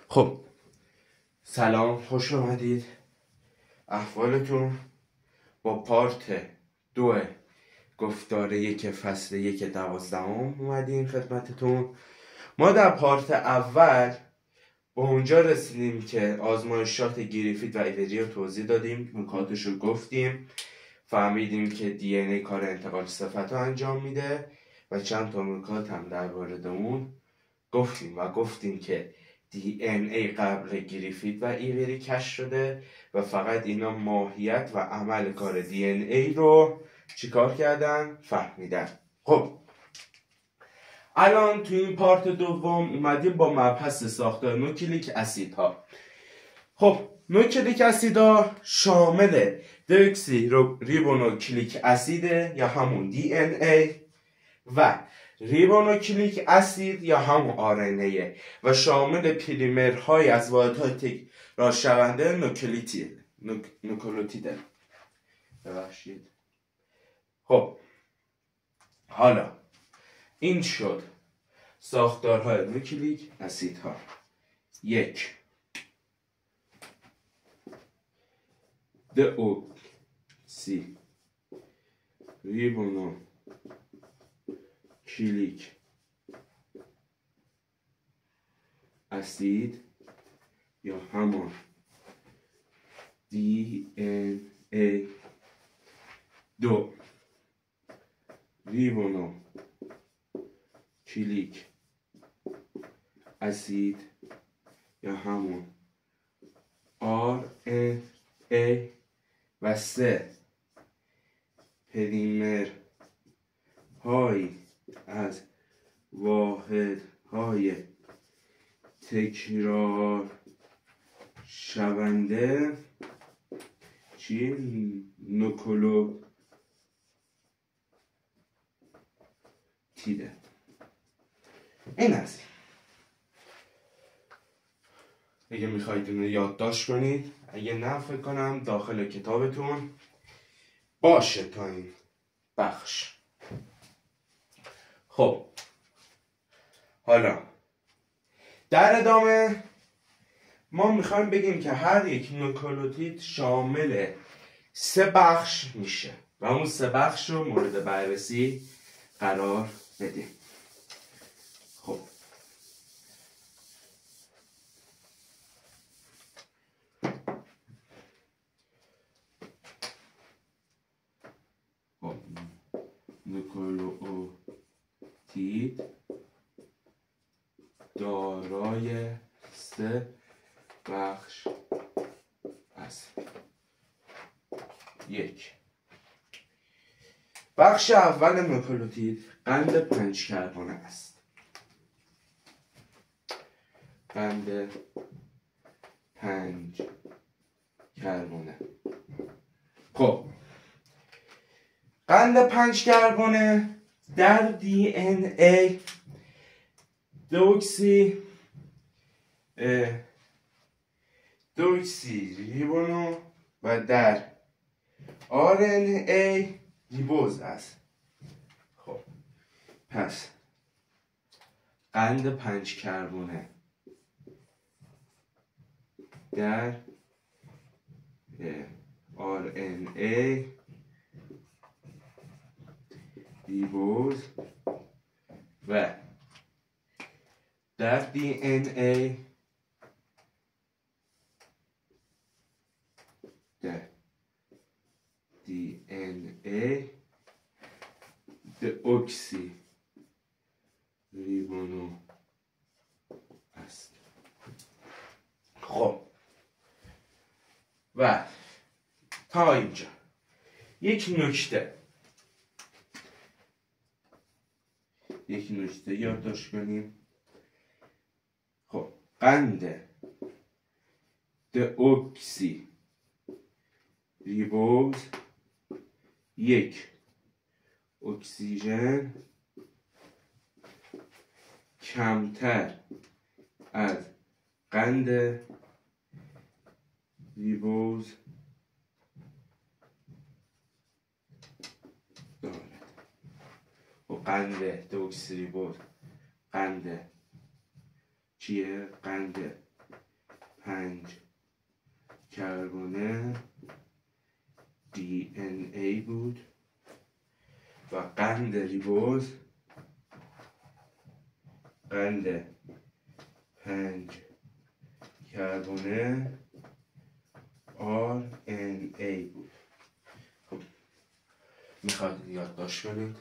خب سلام، خوش آمدید. احوالتون؟ با پارت 2 گفتار 1 فصل 1 12 اومدیم خدمتتون. ما در پارت اول به اونجا رسیدیم که آزمایشات گریفیت و ایوری رو توضیح دادیم، نکاتش رو گفتیم، فهمیدیم که دی ان ای کار انتقال صفت رو انجام میده و چند تا نکات هم در مورد اون گفتیم که دی ان ای قبل گریفیت و ایوری کشف شده و فقط اینا ماهیت و عمل کار دی ان ای رو چیکار کردن؟ فهمیدن. خب الان تو این پارت دوم اومدیم با مبحث ساختار نوکلیک اسیدها. خب نوکلیک اسیدها شامل دکسی ریبونوکلیک اسیده یا همون دی ان ای و ریبونوکلیک اسید یا همون آر ان ای و شامل پلیمرهای از واحدهای تکرار شونده نوکلوتیده. ببخشید. خب حالا این شد ساختارهای نوکلیک اسیدها. 1 دئوکسی ریبونوکلیک اسید یا همون دی ان ای 2 ریبونوکلیک اسید یا همون آر ان ای و 3 پلیمر های از واحد های تکرار شونده چی؟ نوکلوتیده. این است. اگه میخواید اینو یادداشت کنید، اگه نه فکر کنم داخل کتابتون باشه تا این بخش. خب حالا در ادامه ما میخوایم بگیم که هر یک نوکلوتید شامل 3 بخش میشه و اون 3 بخش رو مورد بررسی قرار بدیم. خب نوکلوتید دارای 3 بخش است. 1 بخش اول نوکلوتید قند 5 کربونه است. قند 5 کربونه. خب قند 5 کربونه در دی ان ای دوکسی ریبونو و در آر ان ای ریبوز است. خب پس قند 5 کربونه در آر ان ای ریبوز و در دی ان ای دئوکسی ریبونو است. خب و تا اینجا یک نکته یادداشت کنیم. خب قند دئوکسی ریبوز 1 اکسیژن کمتر از قند ریبوز دارد. و قند دئوکسی ریبوز قند چیه؟ قند 5 کربن DNA بود و قند ریبوز قند 5 کربن RNA بود. خب میخواد یادداشت کنید.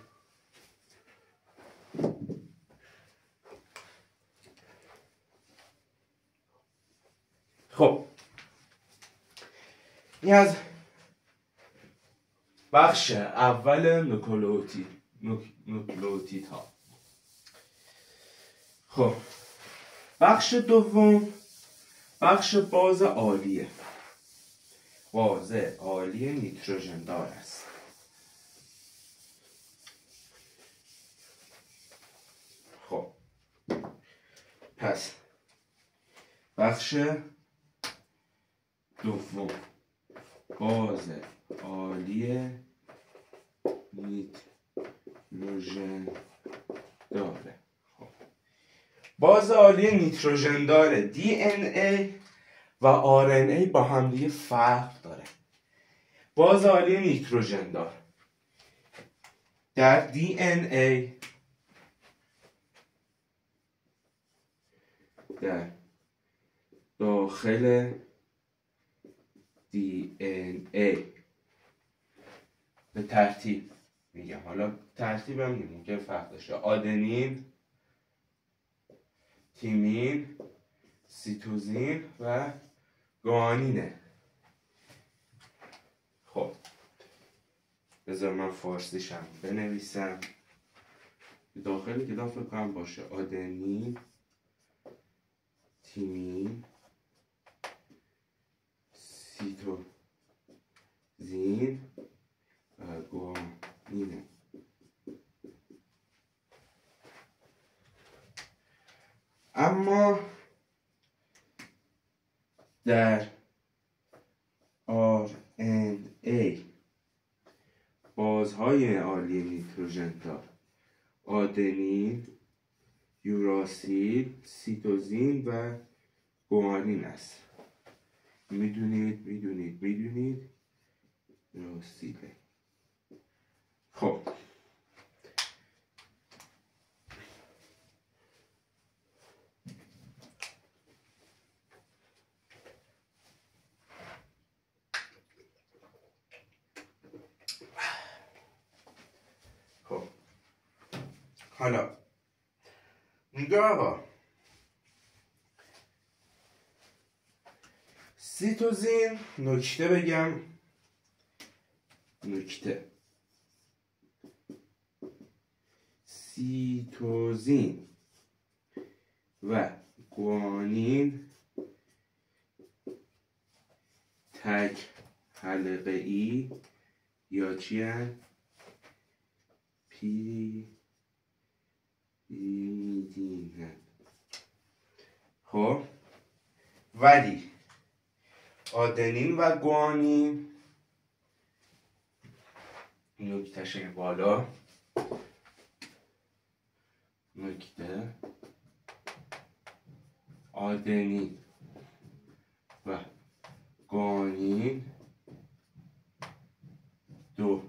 خب این از بخش اول نوکلئوتید ها. خب بخش دوم بخش باز عالیه. باز عالی نیتروژن دار است. خب پس بخش دوم باز عالی نیتروژن داره. خب. باز عالی نیتروژن داره DNA و RNA با هم دیگه فرق داره. باز عالی نیتروژن دار در DNA در داخل DNA به ترتیب میگم، حالا ترتیب هم ممکن فرق داشته، آدنین، تیمین، سیتوزین و گوانینه. خب بذار من فارسیشم بنویسم. داخل کتاب فکر کنم باشه آدنین، تیمین، سیتوزین و گوانینه. اما در RNA بازهای عالی نیتروژن دار آدنین، یوراسیل، سیتوزین و گوانین است. میدونید یوراسیله. خب حالا نگاه آقا، سیتوزین، نکته بگم، نکته سیتوزین و گوانین تک حلقه ای یا چی هست؟ پیریدین. خب ولی آدنین و گوانین نکتهش بالا، نکته آدنین و گوانین دو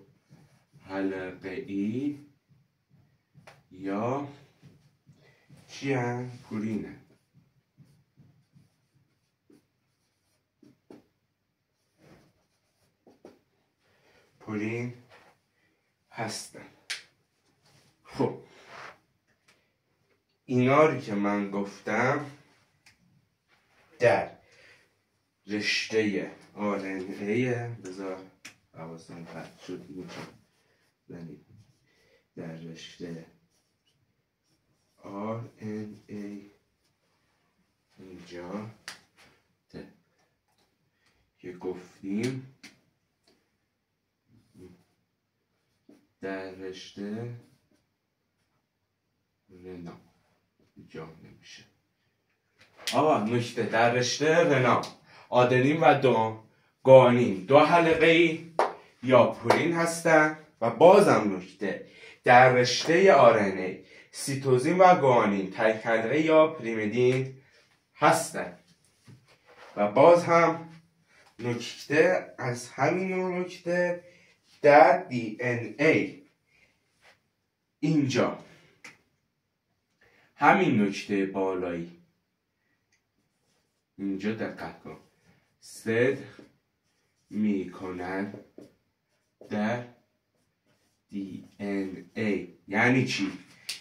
حلقه ای یا چی هم؟ پورینه. پورین هستن. خب اینا رو که من گفتم در رشته RNA، بذار حواسم پرت شد میکنم، در رشته RNA اینجا که گفتیم در رشته رنا جا نمیشه. آقا نکته در رشته رنا آدنین و گوانین دو حلقه ای یا پورین هستن و بازم نکته در رشته RNA سیتوزین و گوانین تک حلقه یا پیریدین هستن. و باز هم نکته از همین نوع نکته در DNA اینجا همین نکته بالایی اینجا دقت کن صدق میکنن در DNA. یعنی چی؟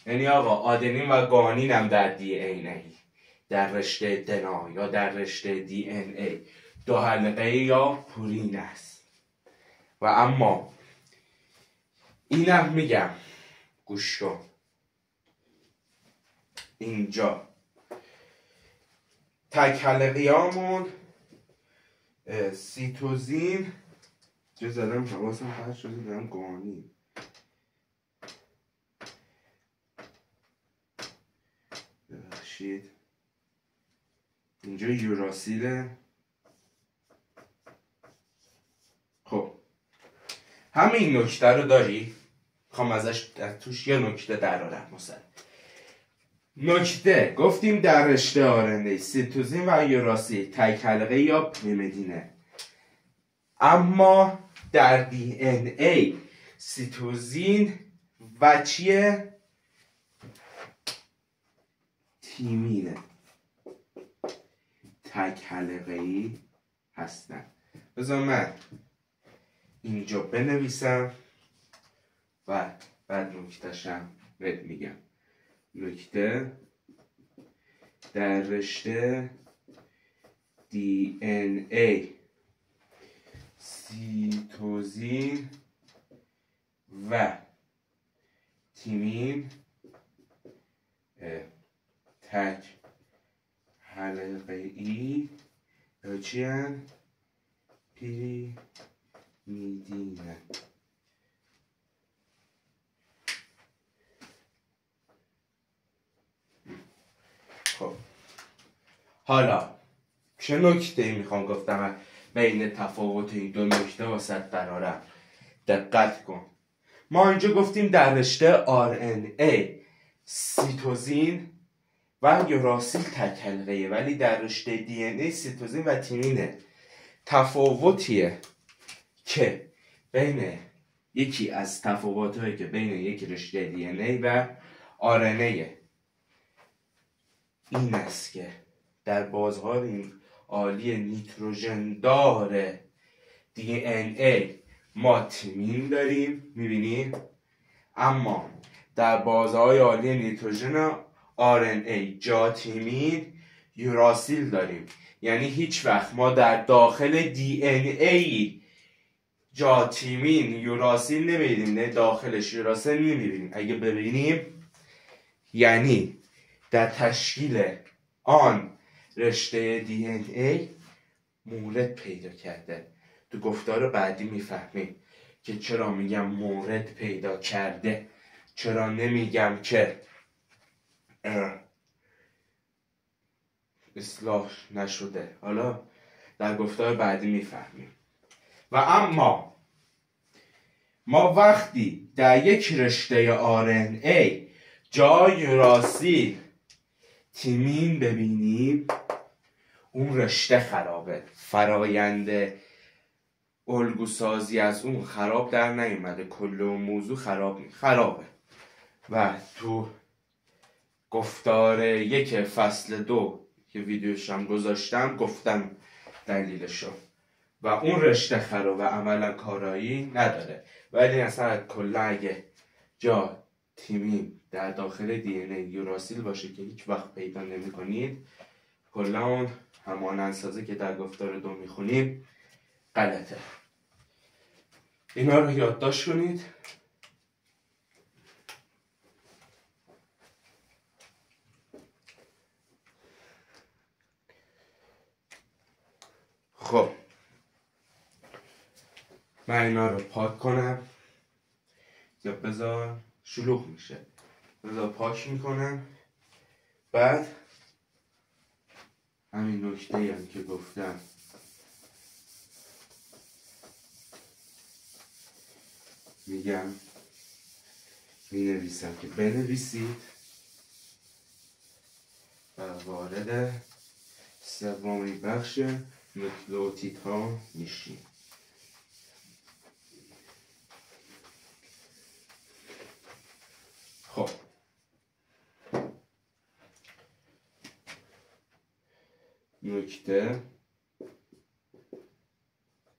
یعنی آقا آدنین و گوانین هم در DNA در رشته دنا یا در رشته DNA دو حلقه یا پورین است. و اما اینم میگم گوش کن اینجا تک حلقیامون سیتوزین چه زدم حواسم پرد شده دارم گوانین ببخشید اینجا یوراسیله. خب همین نکته رو داری؟ میخوام ازش در توش یه نکته درارم. مثلا نکته گفتیم در رشته آرنه سیتوزین و یوراسیل تک حلقه یا پریمدینه، اما در دی ان ای سیتوزین و چیه؟ تیمینه تک حلقه ای هستن. بذار من اینجا بنویسم و بعد نکته‌شم بهت میگم. نکته در رشته DNA سیتوزین و تیمین تک حلقه ای چی هن؟ پیریمیدینه. خب حالا چه نکته میخوام گفتم بین تفاوت این دو نکته واسه برارم؟ دقت کن. ما اینجا گفتیم در رشته RNA سیتوزین و یوراسیل تک حلقه‌ایه، ولی در رشته DNA سیتوزین و تیمینه. تفاوتیه که بین یکی از تفاوت‌هایی که بین یک رشته DNA و RNA این است که در بازهای عالی نیتروژن دار DNA ما تیمین داریم، میبینی؟ اما در بازهای عالی نیتروژن RNA جا تیمین یوراسیل داریم. یعنی هیچ وقت ما در داخل DNA جا تیمین یوراسیل نمیبینیم، نه داخلش یوراسیل نمیبینیم. اگه ببینیم یعنی در تشکیل آن رشته DNA مورد پیدا کرده. تو گفتار بعدی میفهمیم که چرا میگم مورد پیدا کرده، چرا نمیگم که اصلاح نشده. حالا در گفتار بعدی میفهمیم. و اما ما وقتی در یک رشته RNA جای یوراسیل تیمین ببینیم اون رشته خرابه، فرایند الگوسازی از اون خراب در نیومده، کل اون موضوع خرابه. و تو گفتار یک فصل 2 که ویدیوش هم گذاشتم گفتم دلیلشو. و اون رشته خرابه، عملا کارایی نداره. ولی اصلا کلا اگه جا تیمین در داخل DNA یوراسیل باشه که هیچ وقت پیدا نمی کنید، کلا اون همانندسازی که در گفتار 2 میخونیم غلطه. اینا رو یادداشت کنید. خب من اینا رو پاک کنم یا بذار شلوغ میشه، بذار پاک میکنم. بعد همین نکته هم که گفتم میگم مینویسم که بنویسید و وارد سومین بخش نوکلئوتید ها میشیم. خب نکته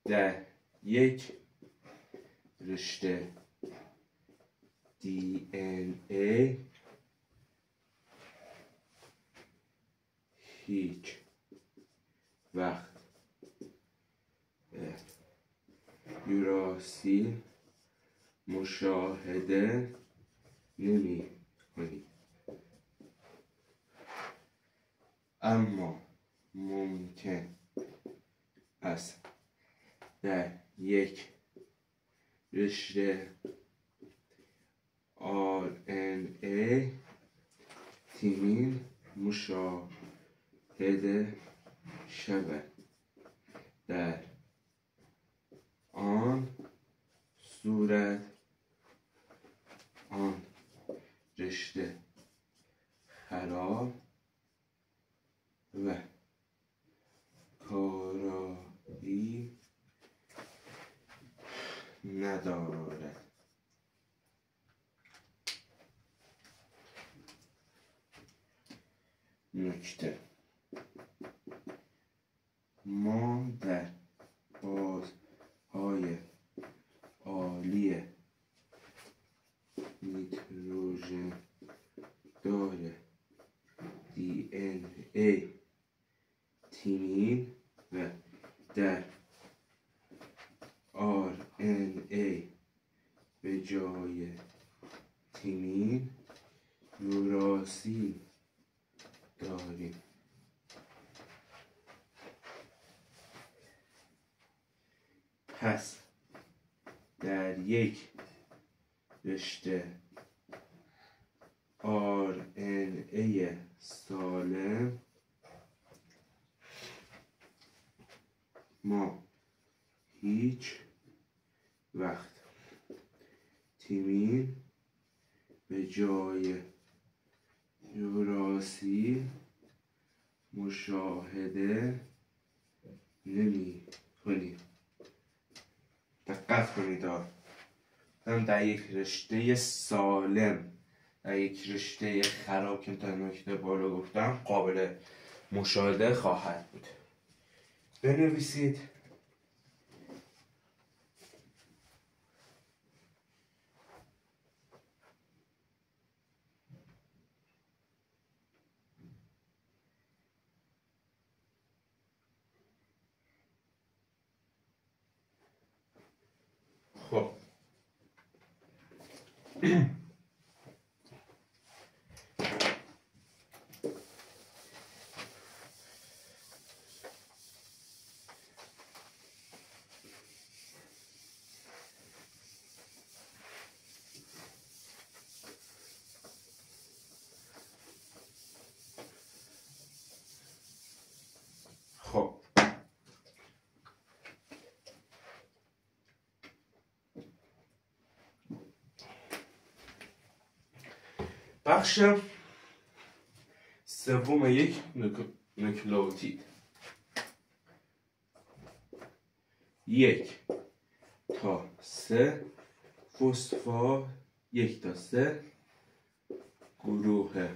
در یک رشته DNA هیچ وقت یوراسیل مشاهده نمی کنید، اما ممکن است در یک رشته RNA تیمین مشاهده شود. در آن صورت آن رشته خراب و کارایی ندارد. نکته ما در بازهای عالی نیتروژن دار DNA تیمین و در RNA به جای تیمین یوراسیل داریم. پس در یک رشته RNA سالم ما هیچ وقت تیمین به جای یوراسیل مشاهده نمی کنیم. دقت کنید در یک رشته سالم، در یک رشته خراب که تا نکته بالا گفتم قابل مشاهده خواهد بود. بنویسید خب بخش سوم یک نوکلئوتید. 1 تا 3 فسفات، 1 تا 3 گروه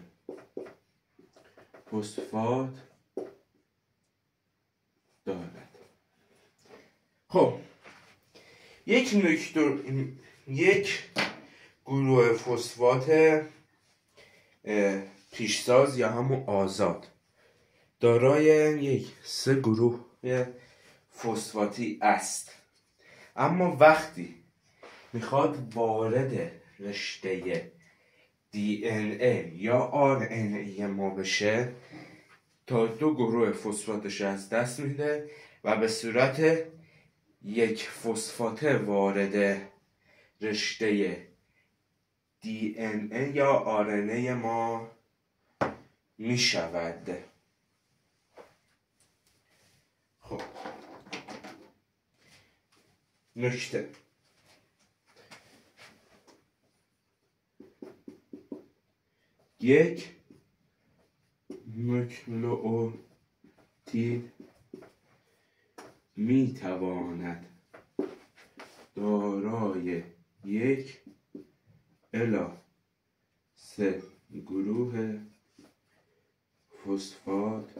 فسفات دارد. خب یک گروه فسفات پیشساز یا همون آزاد دارای یک 3 گروه فسفاتی است، اما وقتی میخواد وارد رشته DNA یا RNA ما بشه تا 2 گروه فسفاتش از دست میده و به صورت یک فسفات وارد رشته DNA یا RNA ما می شود. خب نکته یک نوکلئوتید نوکلئوتید می تواند دارای 1 الی 3 گروه فسفات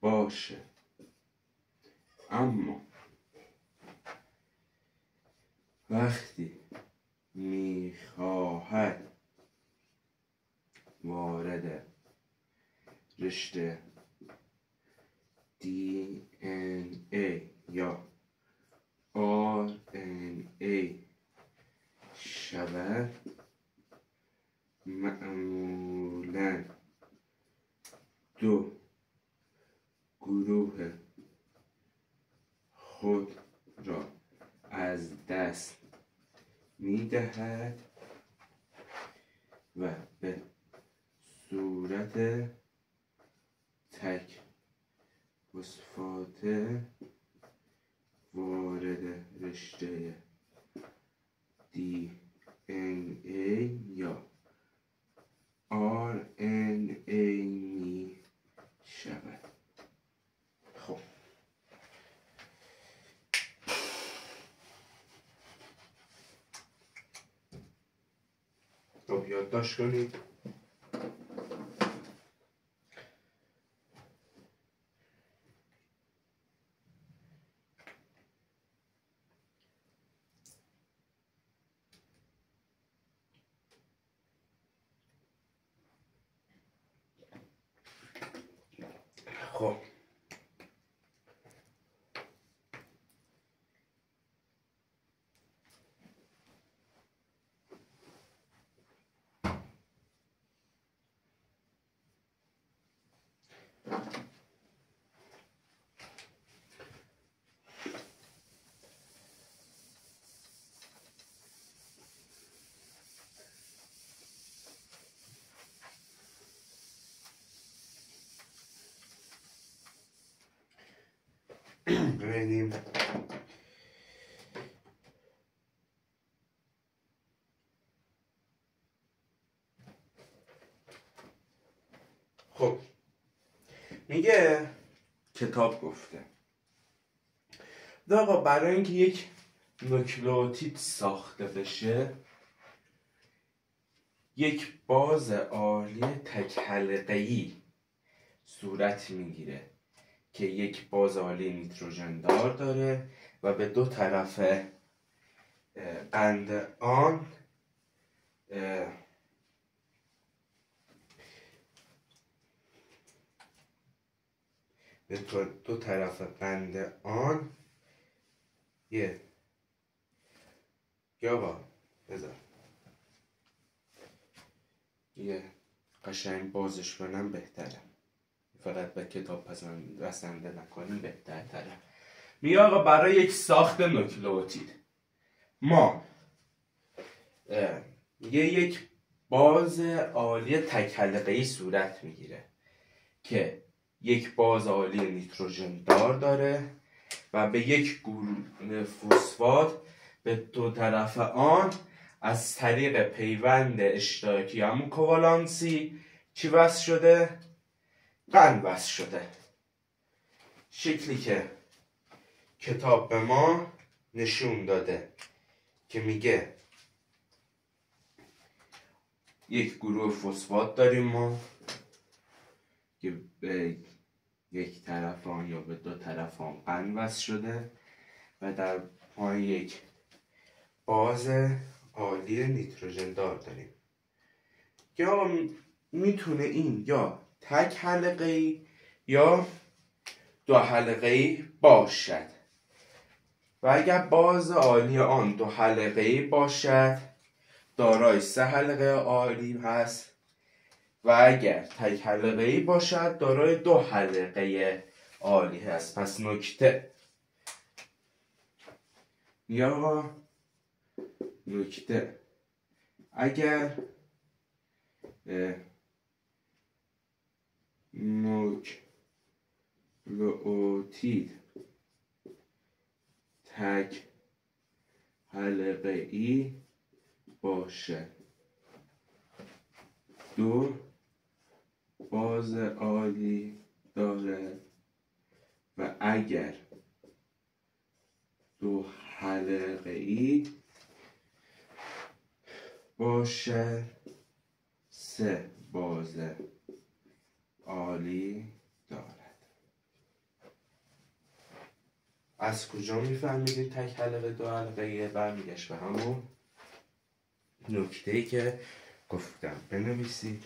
باشه، اما وقتی میخواهد وارد رشته DNA یا RNA شود، معمولاً 2 گروه خود را از دست می‌دهد و به صورت تک فسفات وارد رشته DNA یا RNA می شود. خب یادداشت کنید. خب ببینیم. خب میگه کتاب گفته آقا برای اینکه یک نوکلئوتید ساخته بشه یک باز عالی تک حلقه‌ای صورت میگیره که یک باز عالی نیتروژن دار داره و به 2 طرف قند آن به 2 طرف قند آن بذار قشنگ بازش کنم بهتره، فقط به کتاب بسنده نکنیم بهتره. میگه آقا برای یک ساخت نوکلئوتید ما یک باز عالی تک حلقه‌ای صورت میگیره که یک باز عالی نیتروژن دار داره و به یک گروه فسفات به 2 طرف آن از طریق پیوند اشتراکی همون کوالانسی چی وصل شده؟ قند وصل شده. شکلی که کتاب به ما نشون داده که میگه یک گروه فسفات داریم ما که به 1 طرف آن یا به 2 طرف آن قند وصل شده و در پای یک باز عالی نیتروژن دار داریم که آقا میتونه این یا تک حلقه‌ای یا 2 حلقه‌ای باشد و اگر باز عالی آن 2 حلقه‌ای باشد دارای 3 حلقه عالی هست و اگر تک حلقه‌ای باشد دارای 2 حلقه عالی هست. پس نکته یا نکته اگر نوکلئوتید تک حلقه‌ای باشه 2 باز عالی داره اگر دو حلقه ای باشه 3 بازه عالی دارد. از کجا میفهمیدین تک حلقه دو حلقه یه؟ برمیگشت به همون نکته‌ای که گفتم. بنویسید.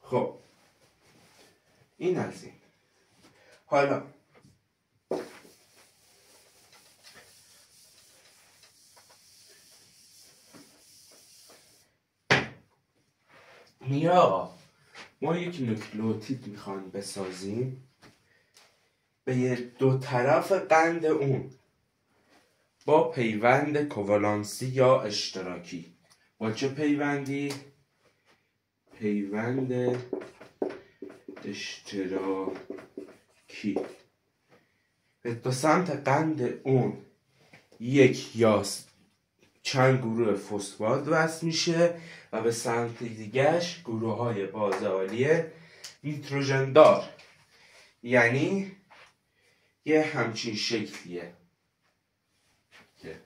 خب این از این. حالا میا ما یک نوکلئوتید میخوایم بسازیم به یه دو طرف قند اون با پیوند کوالانسی یا اشتراکی. با چه پیوندی؟ پیوند اشتراکی. به دو سمت قند اون یک یا چند گروه فسفات وصل میشه و به سمت دیگهش گروه های باز عالی نیتروژن دار. یعنی یه همچین شکلیه که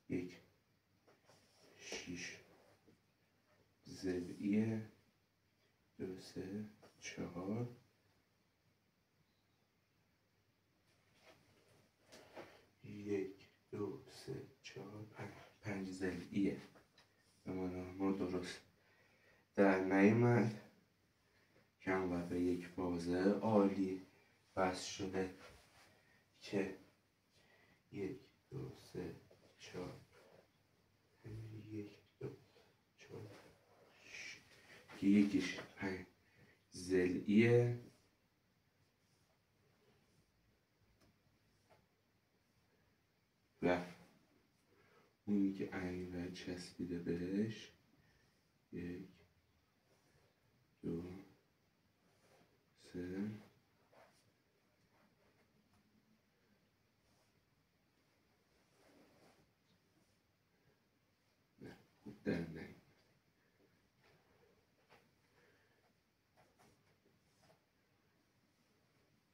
یک 6 ضلعیه 2 3 4 1 2 3 4 5 ضلعیه. ما درست در نیامد کم و به یک بازه عالی بس شده که 1 2 3 4 1 2 4 که یکیش 5 ضلعیه و اونی که اینور چسبیده بهش 1 2 3 در نه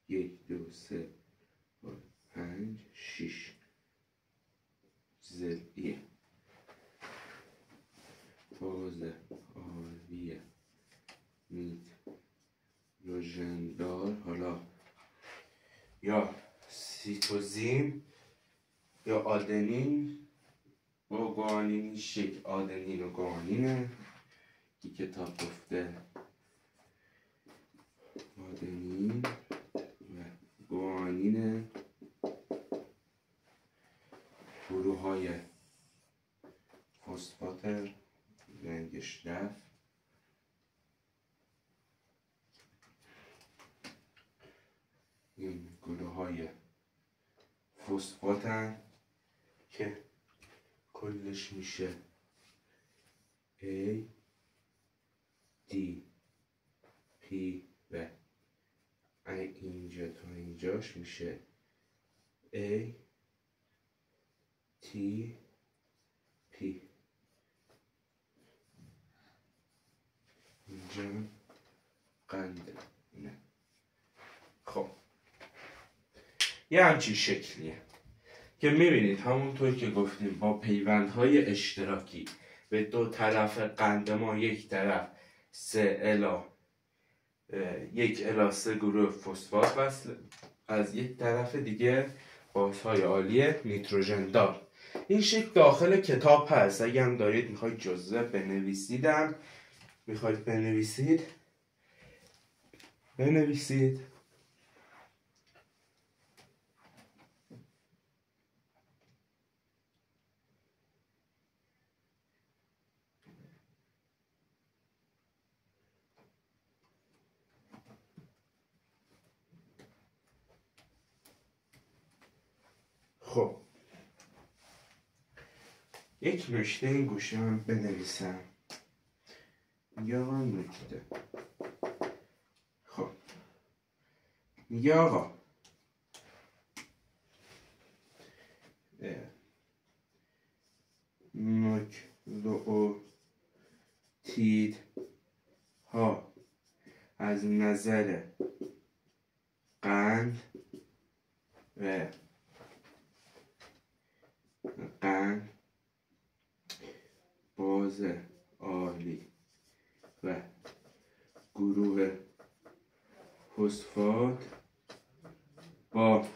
1 2 3 4 5 6 ضلعیه باز عالی نیتروژن دار. حالا یا سیتوزین یا آدنین با گوانین شکل. آدنین و گوانینه که کتاب گفته آدنین و گوانین گروه های فسفات رنگش رفت. این گروه های فسفاتن که کلش میشه A D P و اینجا تا اینجاش میشه A T P. اینجا قنده. نه خب یه همچین شکلیه که میبینید همونطور که گفتیم با پیوندهای اشتراکی به دو طرف قند ما یک طرف 1 الی 3 گروه فسفات وصل، از یک طرف دیگه بازهای عالی نیتروژن دار. این شکل داخل کتاب هست. اگه هم دارید میخواید جزوه بنویسیدم میخواید بنویسید. خب یک نکته این گوشه من بنویسم یا من نکته. خب میگه آقا نوکلئوتید ها از نظر قند و باز عالی و گروه فسفات با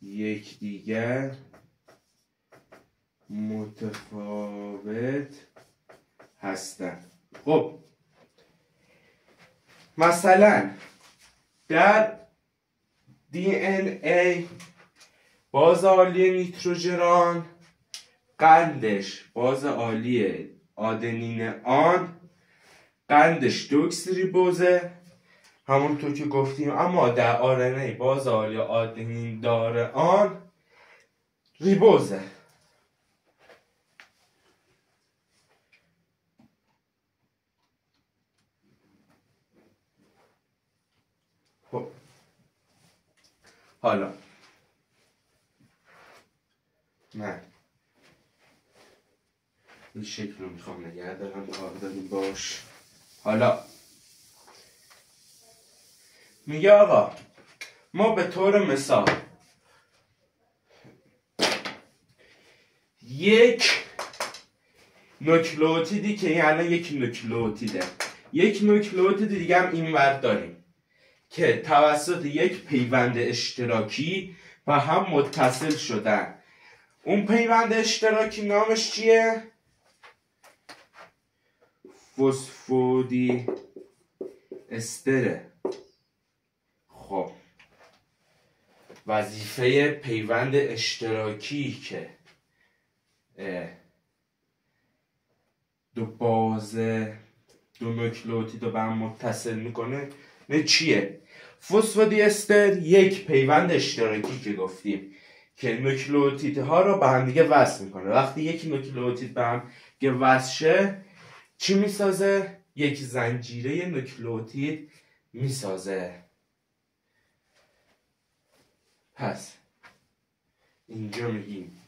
یکدیگر متفاوت هستند. خب مثلا در DNA باز عالی نیتروژن قندش باز عالی آدنین آن قندش دوکسریبوزه همونطور که گفتیم، اما در RNA باز عالی آدنین داره آن ریبوزه. خب حالا من این شکل رو میخوام نگه دارم کار داریم باش. حالا میگه آقا ما به طور مثال یک نوکلئوتیدی که این الان یک نوکلئوتیده، یک نوکلئوتید دیگه هم اینور داریم که توسط یک پیوند اشتراکی و هم متصل شدن. اون پیوند اشتراکی نامش چیه؟ فسفودی استره. خب وظیفه پیوند اشتراکی که دو نوکلئوتید رو به هم متصل میکنه نه چیه؟ فسفودی استر یک پیوند اشتراکی که گفتیم که نوکلئوتیدها رو به هم دیگه وصل میکنه. وقتی یک نوکلئوتید به هم دیگه وصل شه چی میسازه؟ یک زنجیره نوکلئوتید میسازه. پس اینجا میگیم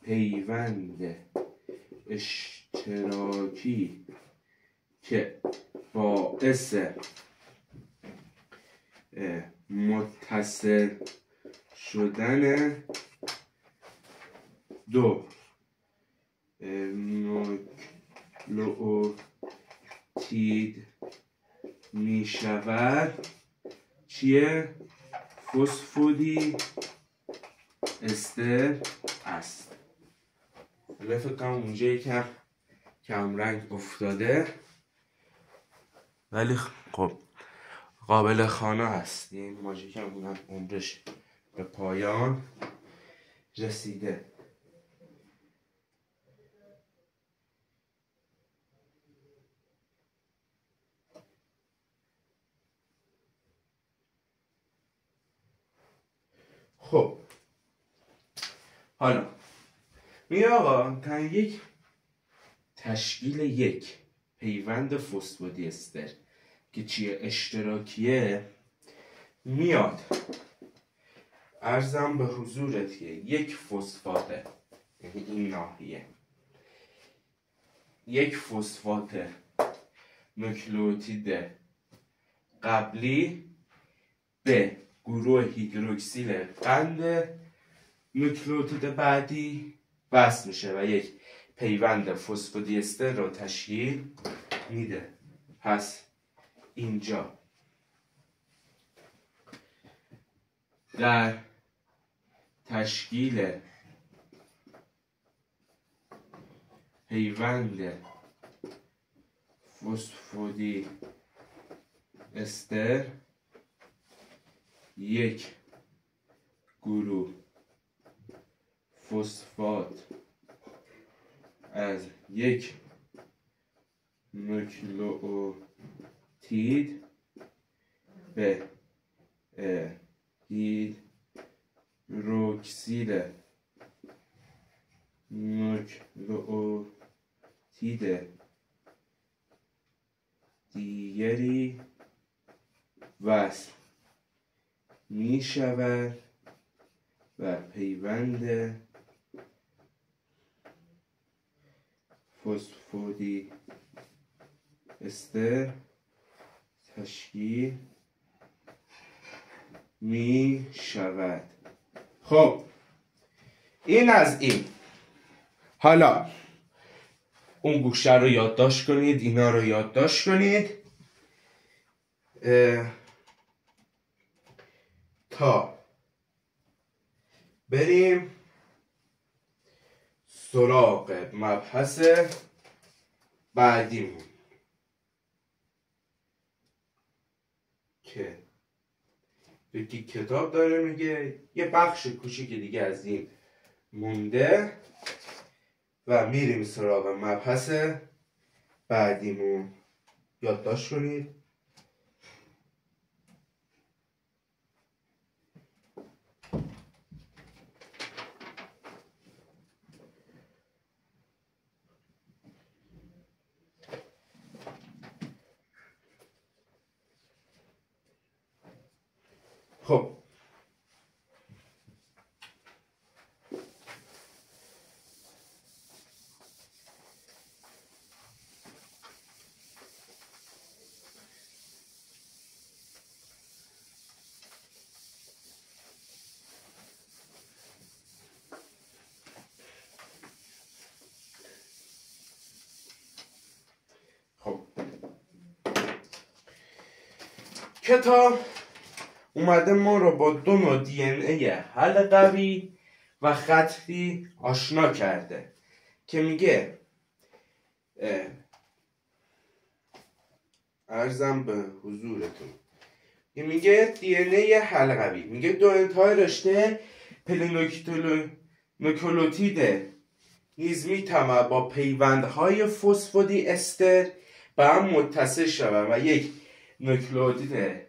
پیوند اشتراکی که باعث متصل شدن دو نوکلئوتید می شود چیه؟ فسفودی استر است. فکر کنم اونجا یکم کم رنگ افتاده ولی خب قابل خانه هست. این ماژیک هم اونم عمرش به پایان رسیده. خب حالا میگه آقا تا یک تشکیل یک پیوند فسفودی استر که چیه؟ اشتراکیه میاد عرضم به حضورت که یک فسفاته، یعنی این ناحیه یک فسفات نوکلئوتید قبلی به گروه هیدروکسیل قند نوکلئوتید بعدی وصل میشه و یک پیوند فسفودی استر رو تشکیل میده. پس اینجا در تشکیل پیوند فسفودی استر یک گروه فسفات از یک نوکلئوتید به هیدروکسید نوکلئوتید دیگری وصل می شود و پیوند فسفودی استر تشکیل می شود. خب این از این. حالا اون گوشه رو یادداشت کنید، اینا رو یادداشت کنید تا بریم سراغ مبحث بعدیمون که یکی کتاب داره میگه یه بخش کوچیک دیگه از این مونده و میریم سراغ مبحث بعدیمون. یادداشت کنید. خب کتاب اومده ما رو با دو نوع دی ان ای حلقوی و خطی آشنا کرده که میگه عرضم به حضورتون که میگه دی ان ای حلقوی میگه دو انتهای رشته پلینوکلئوتید نیز میتواند با پیوندهای فسفودی استر به هم متصل شود و یک نوکلئوتید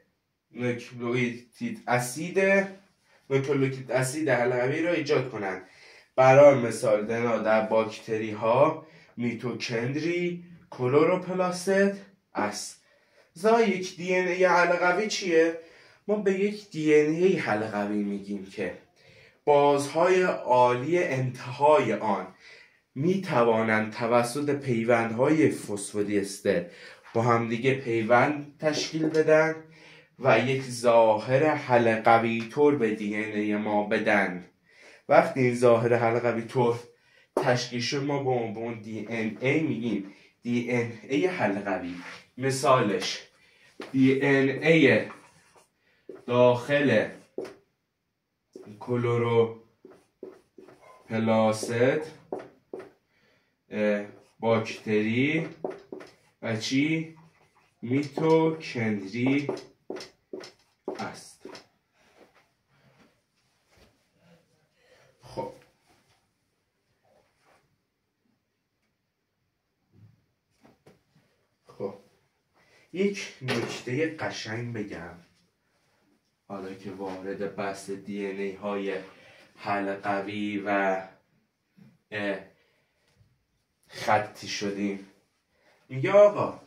اسید حلقوی را ایجاد کنند. برای مثال در باکتری ها میتوکندری کلوروپلاست است. یک دی ان ای حلقوی چیه؟ ما به یک دی ان ای حلقوی میگیم که بازهای عالی انتهای آن می توانند توسط پیوندهای فسفودی استر با همدیگه پیوند تشکیل بدن و یک ظاهر حلقوی طور به دی ان ای ما بدن. وقتی این ظاهر حلقوی طور تشکیل شد ما به اون دی ان ای میگیم دی ان ای حلقوی. مثالش دی ان ای داخل کلوروپلاست باکتری و چی؟ میتوکندری است. خب یک نکته قشنگ بگم حالا که وارد بحث دی ان ای های حلقوی و خطی شدیم. میگه آقا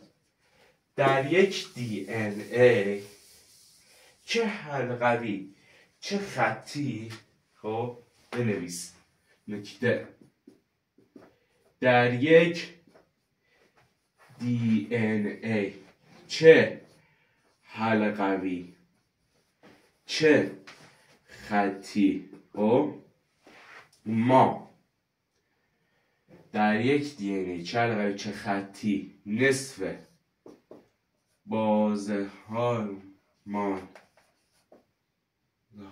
در یک دی ان ای چه حلقوی چه خطی، خب بنویس نکته، در یک دی ان ای چه حلقوی چه خطی، خب ما در یک دی ان ای چه حلقوی چه خطی نصف بازه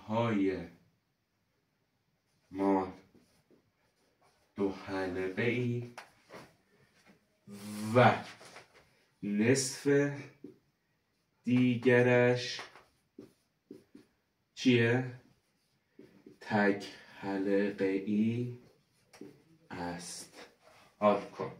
های ما دو حلقه ای و نصف دیگرش چیه؟ تک حلقه ای است. حال کن.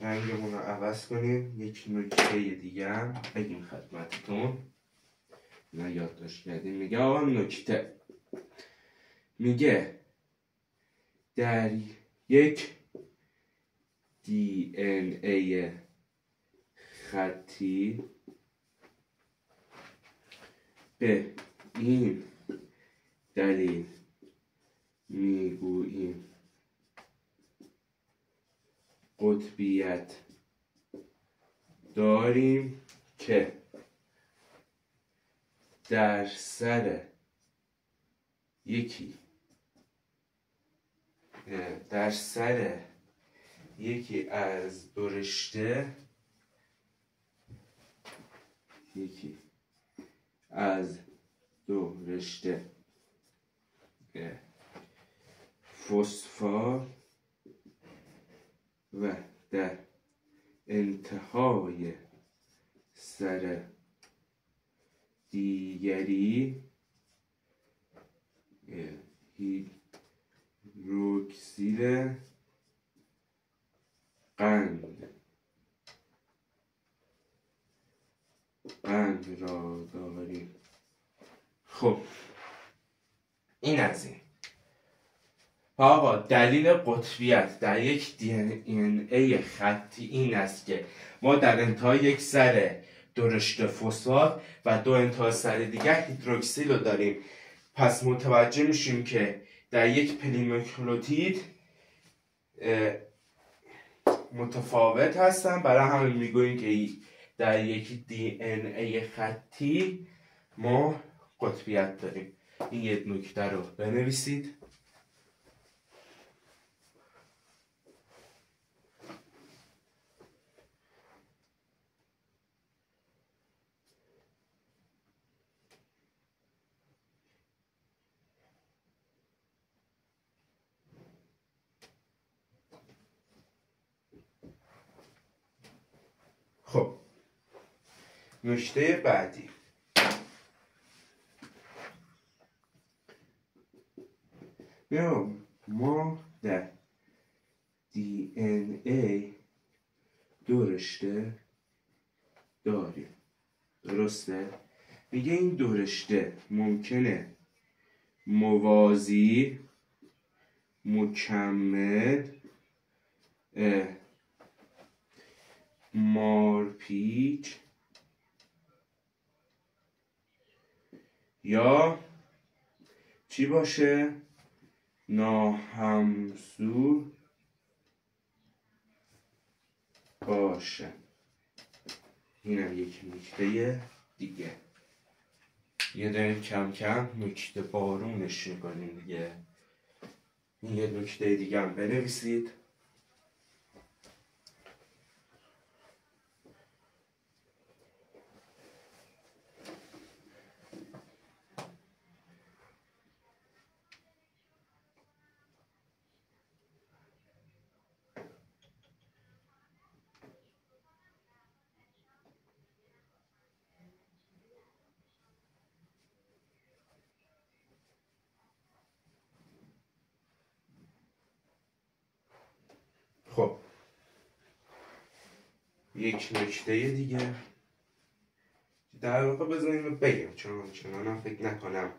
رنگمون رو عوض کنیم. یک نکته دیگه هم بگیم خدمتتون، نه یادداشت کردیم. میگه آقا نکته، میگه در یک DNA خطی به این دلیل میگوییم قطبیت داریم که در سر یکی از دو رشته فسفر و در انتهای سر دیگری هیدروکسیل قند را داریم. خب این از این. آقا دلیل قطبیت در یک DNA خطی این است که ما در انتهای یک سر دو رشته فسفر و دو انتهای سر دیگر هیدروکسیل رو داریم. پس متوجه میشیم که در یک پلی‌نوکلئوتید متفاوت هستن، برای همین میگوییم که در یک DNA خطی ما قطبیت داریم. این یک نکته رو بنویسید. خب نکته بعدی، ما در DNA دو رشته داریم، درسته؟ میگه این دو رشته ممکنه موازی، مکمل، مارپیچ یا چی باشه؟ ناهمسو باشه. اینم یک نکته دیگه. یه داریم کم کم نکته بارونش میکنیم دیگه. این یه نکته دیگه هم بنویسید. خب یک نکته دیگه در واقع بذاریم رو بگم، چون فکر نکنم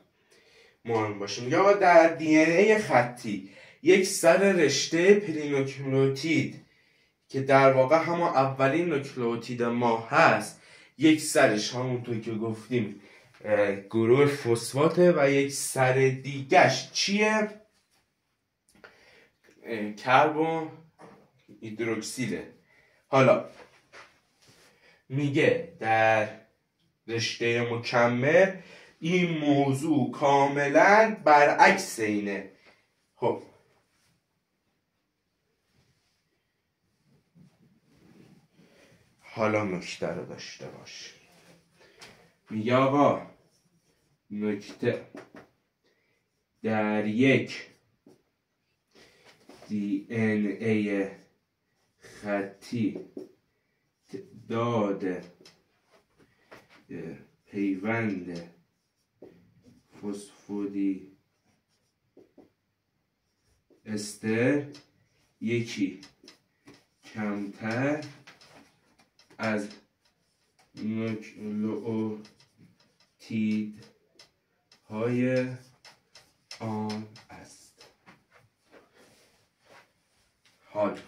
مهم باشه. یا در DNA خطی یک سر رشته پلینوکلئوتید که در واقع همون اولین نوکلئوتید ما هست، یک سرش همونطور که گفتیم گروه فسفاته و یک سر دیگهش چیه؟ کربن هیدروکسیله. حالا میگه در رشته مکمل این موضوع کاملا برعکس اینه. خب حالا نکته رو داشته باش. میگه آقا نکته، در یک DNA خطی تعداد پیوند فسفودی استر یکی کمتر از نوکلئوتیدهای آن است. حال کن.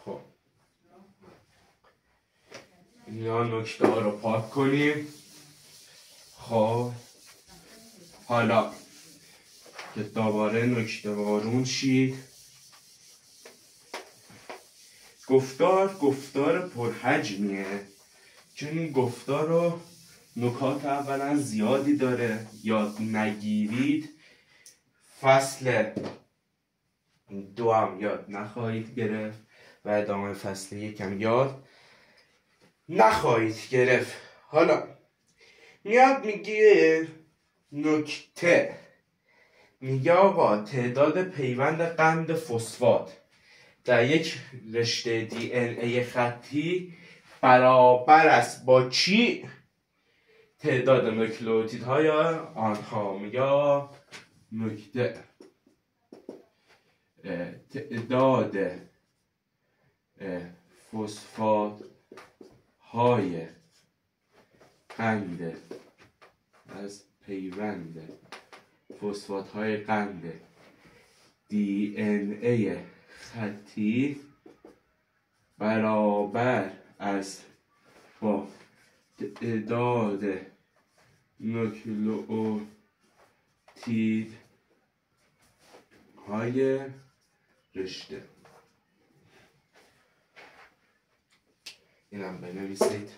خب اینا نکته ها رو پاک کنیم. خب حالا که دوباره نکته وارون شید، گفتار پرحجمیه، چون این گفتار رو نکات اولا زیادی داره، یاد نگیرید فصل 2 هم یاد نخواهید گرفت و ادامه فصل 1 هم یاد نخواهید گرفت. حالا میاد میگه نکته، میگه آقا تعداد پیوند قند فسفات در یک رشته دی ان ای خطی برابر است با چی؟ تعداد نوکلئوتیدهای آنها. میگه نکته تعداد فسفات های قند از پیوند فسفات های قند دی ان ای خطی برابر است با تعداد نوکلئوتید های رشته. اینم بنویسید.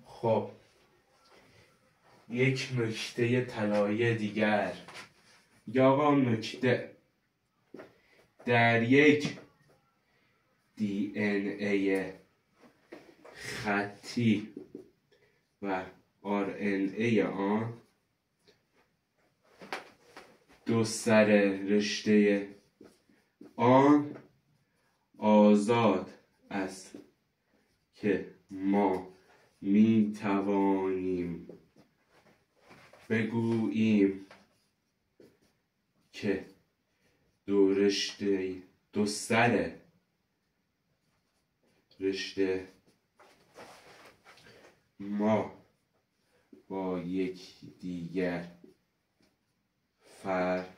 خب یک نکته طلایی دیگر، یا آقا نکته در یک دی ان ای خطی و آر ان ای آن دو سر رشته آن آزاد است که ما می توانیم بگوییم که دو سر رشته ما با یکدیگر فرق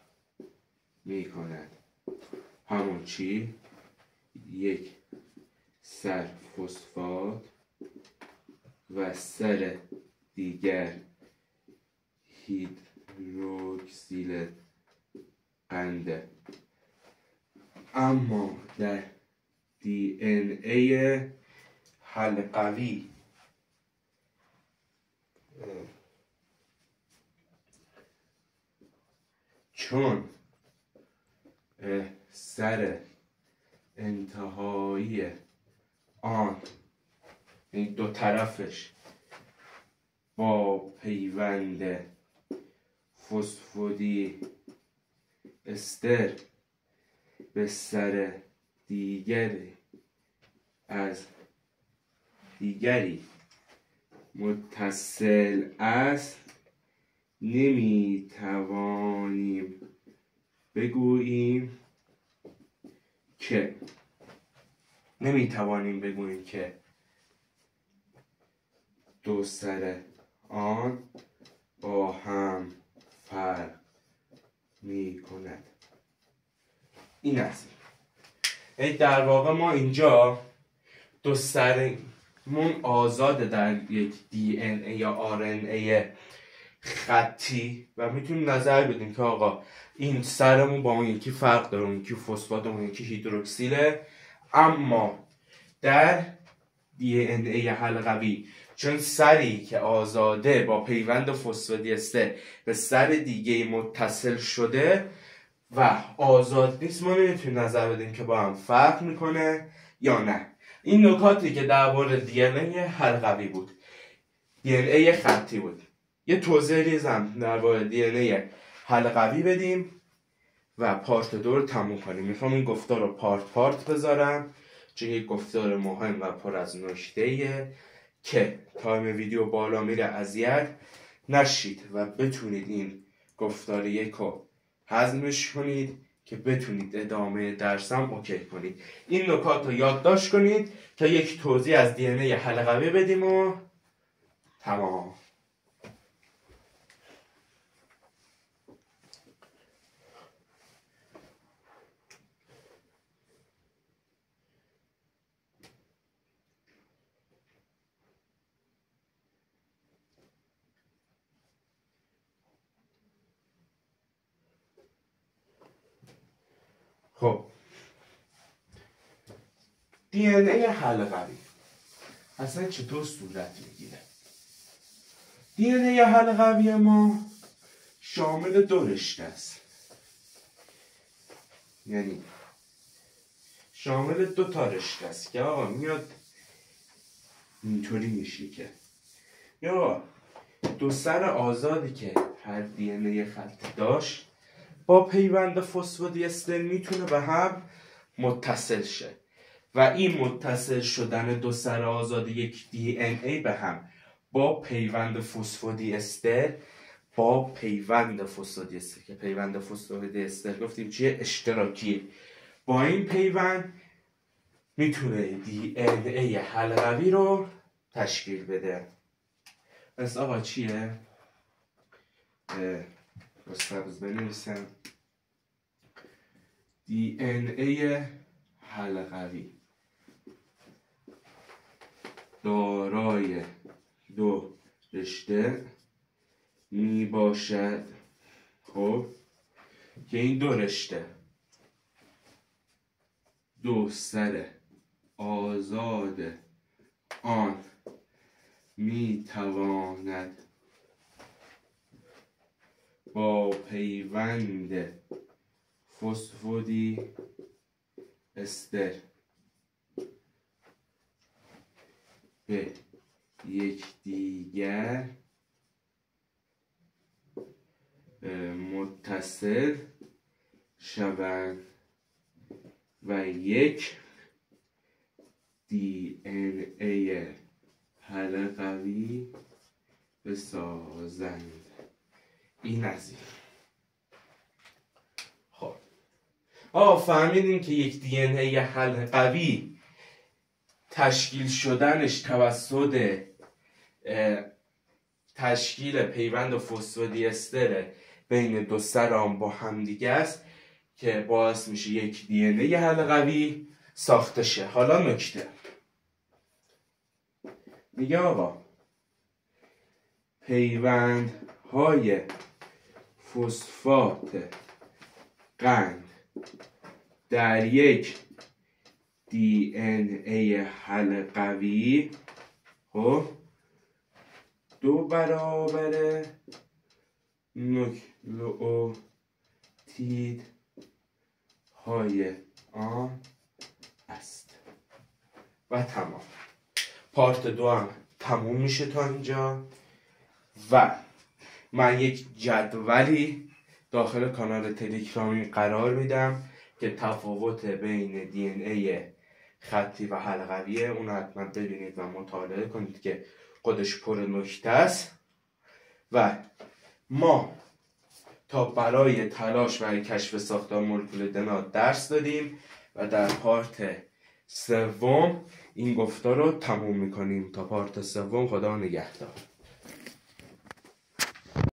می کند. همون چی؟ یک سر فسفات و سر دیگر هیدروکسیل قنده. اما در دی ان ای حلقوی چون سر انتهایی آن، این دو طرفش با پیوند فسفودی استر به سر دیگری متصل است، نمی توانیم بگوییم که دو سر آن با هم فرق می کند. این از این. در واقع ما اینجا دو سرمون آزاده در یک DNA یا RNA خطی و میتونیم نظر بدیم که آقا این سرمون با اون یکی فرق داره، اون یکی فسفات، اون یکی هیدروکسیله. اما در DNA حلقوی چون سری که آزاده با پیوند فسفودی استر به سر دیگه متصل شده و آزاد نیست، ما نمیتونیم نظر بدیم که با هم فرق میکنه یا نه. این نکاتی که درباره DNA حلقوی بود، DNA خطی بود. یه توضیح ریزم درباره DNA حلقوی بدیم و پارت 2 رو تموم کنیم. میخوام این گفتار رو پارت بذارم چون یک گفتار مهم و پر از نکته‌ایه که تایم ویدیو بالا میره، اذیت نشید و بتونید این گفتار یک رو هضمش کنید که بتونید ادامه درسم اوکی کنید. این نکات رو یادداشت کنید تا یک توضیح از DNA حلقوی بدیم و تمام. خب DNA حلقوی اصلا چطور صورت میگیره؟ DNA حلقوی ما شامل 2 رشته است، یعنی شامل 2 تا رشته است که آقا میاد اینطوری میشه که یا 2 سر آزادی که هر DNA خطی داشت با پیوند فسفودی استر میتونه به هم متصل شه و این متصل شدن 2 سر آزاد یک DNA به هم با پیوند فسفودی استر که پیوند فسفودی استر گفتیم چیه؟ اشتراکیه. با این پیوند میتونه DNA حلقوی رو تشکیل بده. پس آقا چیه؟ سبز بنویسم DNA حلقوی دارای 2 رشته می باشد. خب که این 2 رشته 2 سر آزاد آن می تواند با پیوند فسفودی استر به یکدیگر متصل شوند و یک DNA حلقوی بسازند. این از این. خب فهمیدیم که یک DNA حلقوی تشکیل شدنش توسط تشکیل پیوند فسفودی استر بین 2 سر آن با هم دیگه است که باعث میشه یک DNA حلقوی ساخته شه. حالا نکته میگه آقا پیوندهای فسفات قند در یک DNA حلقوی خب 2 برابر نوکلئوتید های آن است و تمام. پارت 2 هم تموم میشه تا اینجا و من یک جدولی داخل کانال تلگرامی قرار میدم که تفاوت بین DNA خطی و حلقویه. اون حتما ببینید و مطالعه کنید که خودش پر نکته است و ما تا برای تلاش برای کشف ساختار مولکول DNA درس دادیم و در پارت 3 این گفتار رو تموم میکنیم. تا پارت 3 خدا نگهدار.